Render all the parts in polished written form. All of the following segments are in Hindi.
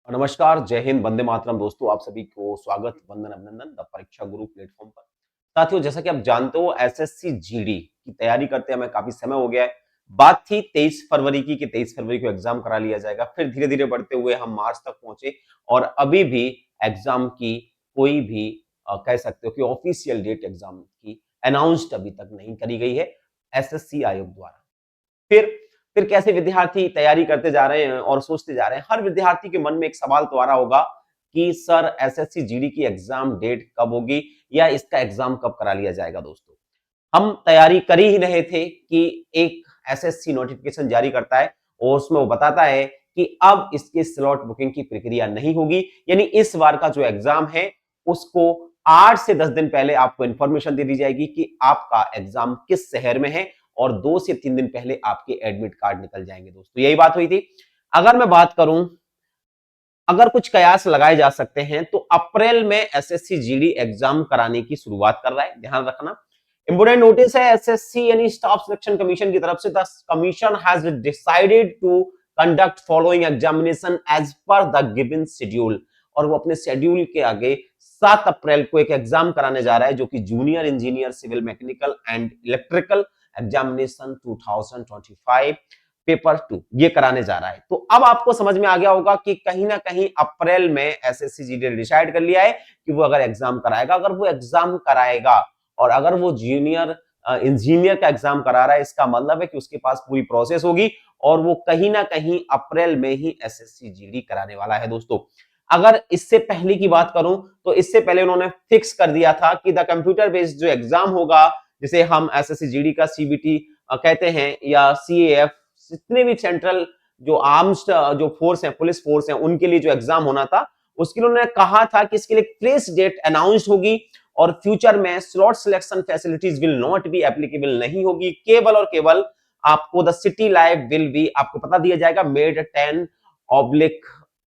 नमस्कार, जय हिंद, वंदे मातरम दोस्तों। आप सभी को स्वागत, वंदन, अभिनंदन द परीक्षा गुरु प्लेटफॉर्म पर। साथियों, जैसा कि आप जानते हो, एसएससी जीडी की तैयारी करते हमें काफी समय हो गया है। बात थी 23 फरवरी की कि 23 फरवरी को एग्जाम करा लिया जाएगा। फिर धीरे धीरे बढ़ते हुए हम मार्च तक पहुंचे और अभी भी एग्जाम की कोई भी कह सकते हो कि ऑफिशियल डेट एग्जाम की अनाउंस्ड अभी तक नहीं करी गई है एसएससी आयोग द्वारा। फिर फिर कैसे विद्यार्थी तैयारी करते जा रहे हैं और सोचते जा रहे हैं। हर विद्यार्थी के मन में एक सवाल तो आ रहा होगा कि सर, एसएससी जीडी की एग्जाम डेट कब होगी या इसका एग्जाम कब करा लिया जाएगा। दोस्तों, हम तैयारी कर ही रहे थे कि एक एसएससी नोटिफिकेशन जारी करता है और उसमें वो बताता है कि अब इसके स्लॉट बुकिंग की प्रक्रिया नहीं होगी। यानी इस बार का जो एग्जाम है उसको 8 से 10 दिन पहले आपको इंफॉर्मेशन दे दी जाएगी कि आपका एग्जाम किस शहर में है और 2 से 3 दिन पहले आपके एडमिट कार्ड निकल जाएंगे। दोस्तों, यही बात हुई थी। अगर मैं बात करूं, अगर कुछ कयास लगाए जा सकते हैं तो अप्रैल में एसएससी जीडी एग्जाम कराने की शुरुआत कर रहा है। ध्यान रखना, इंपोर्टेंट नोटिस है एसएससी यानी स्टाफ सिलेक्शन कमीशन की तरफ से। The commission has decided to conduct following examination as per the given schedule. और वो अपने शेड्यूल के आगे 7 अप्रैल को एक एग्जाम कराने जा रहा है जो कि junior engineer civil mechanical and electrical examination 2025 paper 2 ये कराने जा रहा है। तो अब आपको समझ में आ गया होगा कि कहीं ना कहीं अप्रैल में एसएससी जीडी ने डिसाइड कर लिया है कि वो अगर एग्जाम कराएगा। अगर वो एग्जाम कराएगा और अगर वो जूनियर इंजीनियर का एग्जाम करा रहा है, इसका मतलब है कि उसके पास पूरी प्रोसेस होगी और वो कहीं ना कहीं अप्रैल में ही एसएससी जीडी कराने वाला है। दोस्तों, अगर इससे पहले की बात करूं तो इससे पहले उन्होंने फिक्स कर दिया था कि द कंप्यूटर बेस्ड जो एग्जाम होगा, जिसे हम एसएससी जीडी का सीबीटी कहते हैं या सीएएफ, जितने भी सेंट्रल जो आर्म्स जो फोर्स है, पुलिस फोर्स है, उनके लिए जो एग्जाम होना था, उसके लिए उन्होंने कहा था कि इसके लिए फ्रेश डेट अनाउंस होगी और फ्यूचर में slot selection facilities will not be applicable नहीं होगी। केवल और केवल आपको the city live will be, आपको पता दिया जाएगा, मेड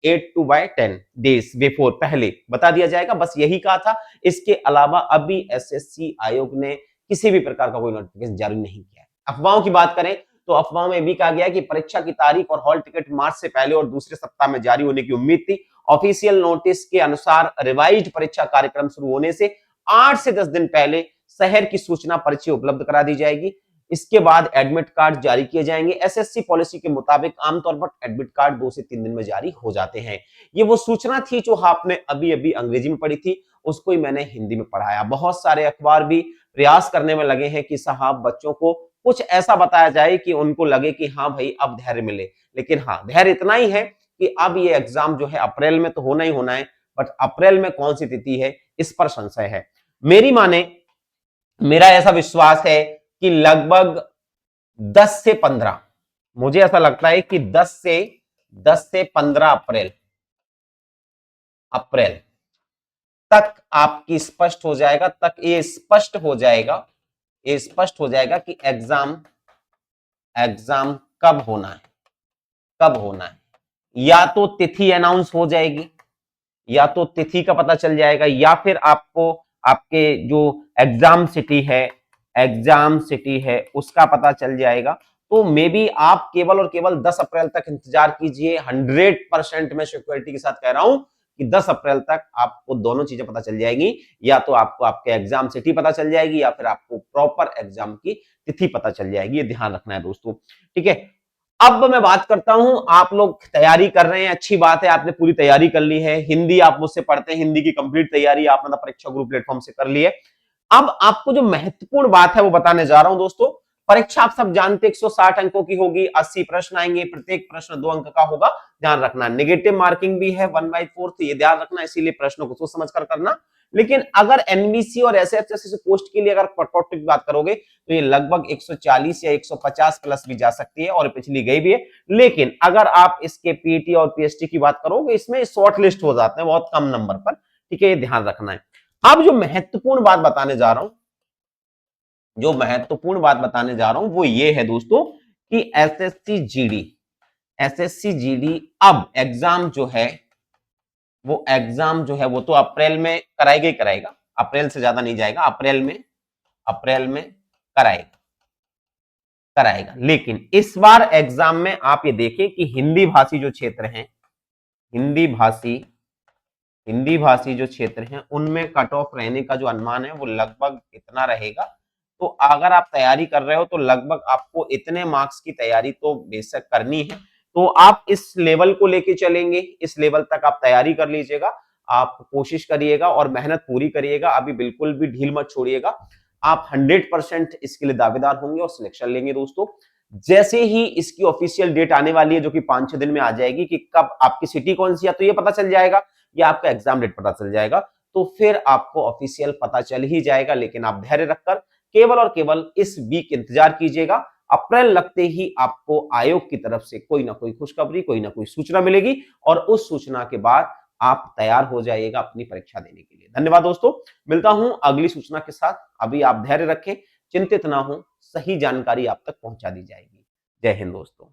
10/8 डेज बिफोर, पहले बता दिया जाएगा। बस यही कहा था। इसके अलावा अभी एसएससी आयोग ने किसी भी प्रकार का कोई नोटिफिकेशन जारी नहीं किया है। अफवाहों की बात करें तो अफवाहों में भी कहा गया कि परीक्षा की तारीख और हॉल टिकट मार्च से पहले और दूसरे सप्ताह में जारी होने की उम्मीद थी। ऑफिशियल नोटिस के अनुसार रिवाइज्ड परीक्षा कार्यक्रम शुरू होने से 8 से 10 दिन पहले शहर की सूचना पर्ची उपलब्ध करा दी जाएगी। इसके बाद एडमिट कार्ड जारी किए जाएंगे। एसएससी पॉलिसी के मुताबिक आमतौर पर एडमिट कार्ड 2 से 3 दिन में जारी हो जाते हैं। ये वो सूचना थी जो आपने अभी अभी अंग्रेजी में पढ़ी थी, उसको ही मैंने हिंदी में पढ़ाया। बहुत सारे अखबार भी प्रयास करने में लगे हैं कि साहब बच्चों को कुछ ऐसा बताया जाए कि उनको लगे कि हाँ भाई अब धैर्य मिले। लेकिन हाँ, धैर्य इतना ही है कि अब ये एग्जाम जो है अप्रैल में तो होना ही होना है, बट अप्रैल में कौन सी तिथि है इस पर संशय है। मेरी माने, मेरा ऐसा विश्वास है कि लगभग 10 से 15, मुझे ऐसा लगता है कि 10 से 15 अप्रैल अप्रैल तक आपकी स्पष्ट हो जाएगा, तक ये स्पष्ट हो जाएगा, ये स्पष्ट हो जाएगा कि एग्जाम एग्जाम कब होना है, कब होना है। या तो तिथि अनाउंस हो जाएगी, या तो तिथि का पता चल जाएगा, या फिर आपको आपके जो एग्जाम सिटी है, एग्जाम सिटी है उसका पता चल जाएगा। तो मे बी आप केवल और केवल 10 अप्रैल तक इंतजार कीजिए। 100% मैं सिक्योरिटी के साथ कह रहा हूं कि 10 अप्रैल तक आपको दोनों चीजें पता चल जाएगी। या तो आपको आपके एग्जाम सिटी पता चल जाएगी या फिर आपको प्रॉपर एग्जाम की तिथि पता चल जाएगी। ये ध्यान रखना है दोस्तों, ठीक है। अब मैं बात करता हूं, आप लोग तैयारी कर रहे हैं, अच्छी बात है, आपने पूरी तैयारी कर ली है। हिंदी आप मुझसे पढ़ते हैं, हिंदी की कंप्लीट तैयारी आपने परीक्षा गुरु प्लेटफॉर्म से कर ली है। अब आपको जो महत्वपूर्ण बात है वो बताने जा रहा हूं। दोस्तों, परीक्षा आप सब जानते हैं 160 अंकों की होगी, 80 प्रश्न आएंगे, प्रत्येक प्रश्न 2 अंक का होगा। ध्यान रखना, नेगेटिव मार्किंग भी है 1/4, ये ध्यान रखना, इसीलिए प्रश्नों को सोच समझ कर करना। लेकिन अगर एनबीसी और एसएससी पोस्ट के लिए अगर कट की बात करोगे तो ये लगभग 140 या 150 प्लस भी जा सकती है और पिछली गई भी है। लेकिन अगर आप इसके पीटी और पीएचडी की बात करोगे, इसमें शॉर्ट लिस्ट हो जाते हैं बहुत कम नंबर पर, ठीक है, ये ध्यान रखना है। अब जो महत्वपूर्ण बात बताने जा रहा हूं, जो महत्वपूर्ण बात बताने जा रहा हूं वो ये है दोस्तों कि एसएससी जीडी अब एग्जाम जो है, वो एग्जाम जो है वो तो अप्रैल में कराएगा ही कराएगा, अप्रैल से ज्यादा नहीं जाएगा, अप्रैल में कराएगा कराएगा। लेकिन इस बार एग्जाम में आप ये देखें कि हिंदी भाषी जो क्षेत्र हैं, हिंदी भाषी जो क्षेत्र हैं उनमें कट ऑफ रहने का जो अनुमान है वो लगभग इतना रहेगा। तो अगर आप तैयारी कर रहे हो तो लगभग आपको इतने मार्क्स की तैयारी तो बेशक करनी है। तो आप इस लेवल को लेके चलेंगे, इस लेवल तक आप तैयारी कर लीजिएगा। आप कोशिश करिएगा और मेहनत पूरी करिएगा, अभी बिल्कुल भी ढील मत छोड़िएगा। आप 100% इसके लिए दावेदार होंगे और सिलेक्शन लेंगे दोस्तों। जैसे ही इसकी ऑफिशियल डेट आने वाली है जो कि 5-6 दिन में आ जाएगी कि कब आपकी सिटी कौन सी है तो ये पता चल जाएगा, या आपका एग्जाम डेट पता चल जाएगा, तो फिर आपको ऑफिशियल पता चल ही जाएगा। लेकिन आप धैर्य रखकर केवल और केवल इस वीक इंतजार कीजिएगा। अप्रैल लगते ही आपको आयोग की तरफ से कोई ना कोई खुशखबरी, कोई ना कोई सूचना मिलेगी और उस सूचना के बाद आप तैयार हो जाइएगा अपनी परीक्षा देने के लिए। धन्यवाद दोस्तों, मिलता हूं अगली सूचना के साथ। अभी आप धैर्य रखें, चिंतित ना हो, सही जानकारी आप तक पहुंचा दी जाएगी। जय हिंद दोस्तों।